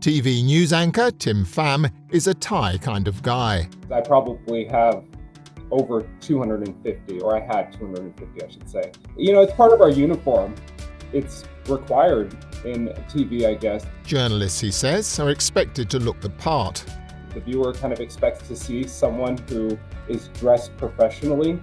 TV news anchor Tim Pham is a tie kind of guy. I probably have over 250, or I had 250, I should say. It's part of our uniform. It's required in TV, I guess. Journalists, he says, are expected to look the part. The viewer kind of expects to see someone who is dressed professionally.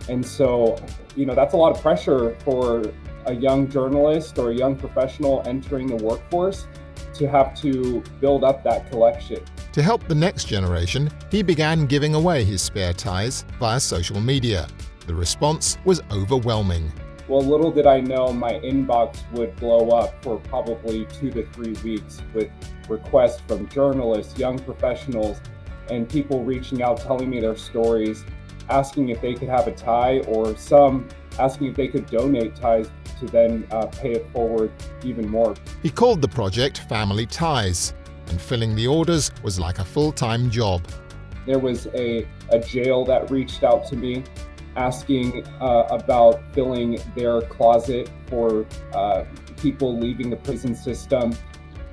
And so, that's a lot of pressure for a young journalist or a young professional entering the workforce to have to build up that collection. To help the next generation, he began giving away his spare ties via social media. The response was overwhelming. Well, little did I know my inbox would blow up for probably 2 to 3 weeks with requests from journalists, young professionals, and people reaching out, telling me their stories, asking if they could have a tie, or some asking if they could donate ties to then pay it forward even more. He called the project Family Ties, and filling the orders was like a full-time job. There was a jail that reached out to me asking about filling their closet for people leaving the prison system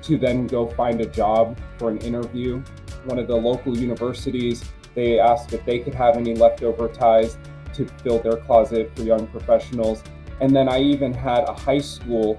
to then go find a job for an interview. One of the local universities, they asked if they could have any leftover ties to fill their closet for young professionals. And then I even had a high school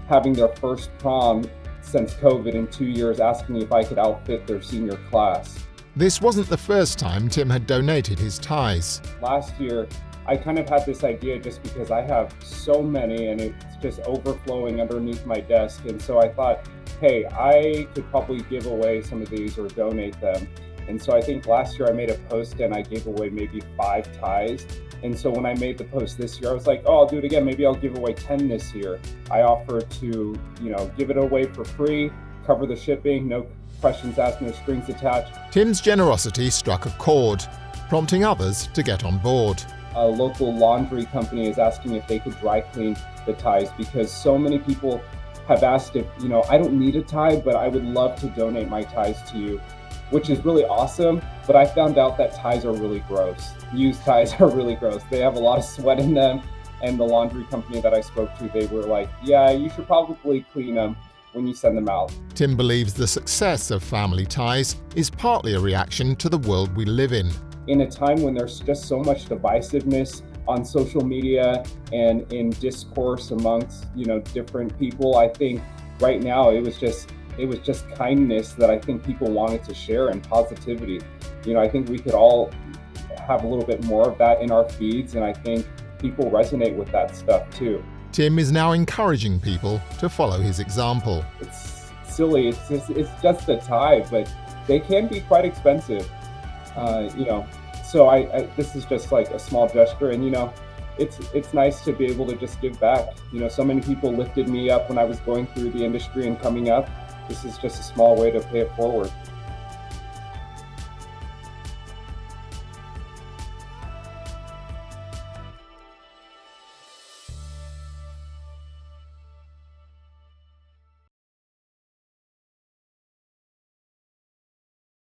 having their first prom since COVID in 2 years, asking if I could outfit their senior class. This wasn't the first time Tim had donated his ties. Last year, I kind of had this idea just because I have so many and it's just overflowing underneath my desk. And so I thought, hey, I could probably give away some of these or donate them. And so I think last year I made a post and I gave away maybe 5 ties. And so when I made the post this year, I was like, oh, I'll do it again. Maybe I'll give away 10 this year. I offered to, give it away for free, cover the shipping, no questions asked, no strings attached. Tim's generosity struck a chord, prompting others to get on board. A local laundry company is asking if they could dry clean the ties because so many people have asked if, I don't need a tie, but I would love to donate my ties to you, which is really awesome. But I found out that ties are really gross. Used ties are really gross. They have a lot of sweat in them. And the laundry company that I spoke to, they were like, yeah, you should probably clean them when you send them out. Tim believes the success of Family Ties is partly a reaction to the world we live in. In a time when there's just so much divisiveness on social media and in discourse amongst, different people, I think right now it was just kindness that I think people wanted to share, and positivity. I think we could all have a little bit more of that in our feeds, and I think people resonate with that stuff too. Tim is now encouraging people to follow his example. It's silly, it's just a tie, but they can be quite expensive, So this is just like a small gesture, and it's nice to be able to just give back. So many people lifted me up when I was going through the industry and coming up. This is just a small way to pay it forward.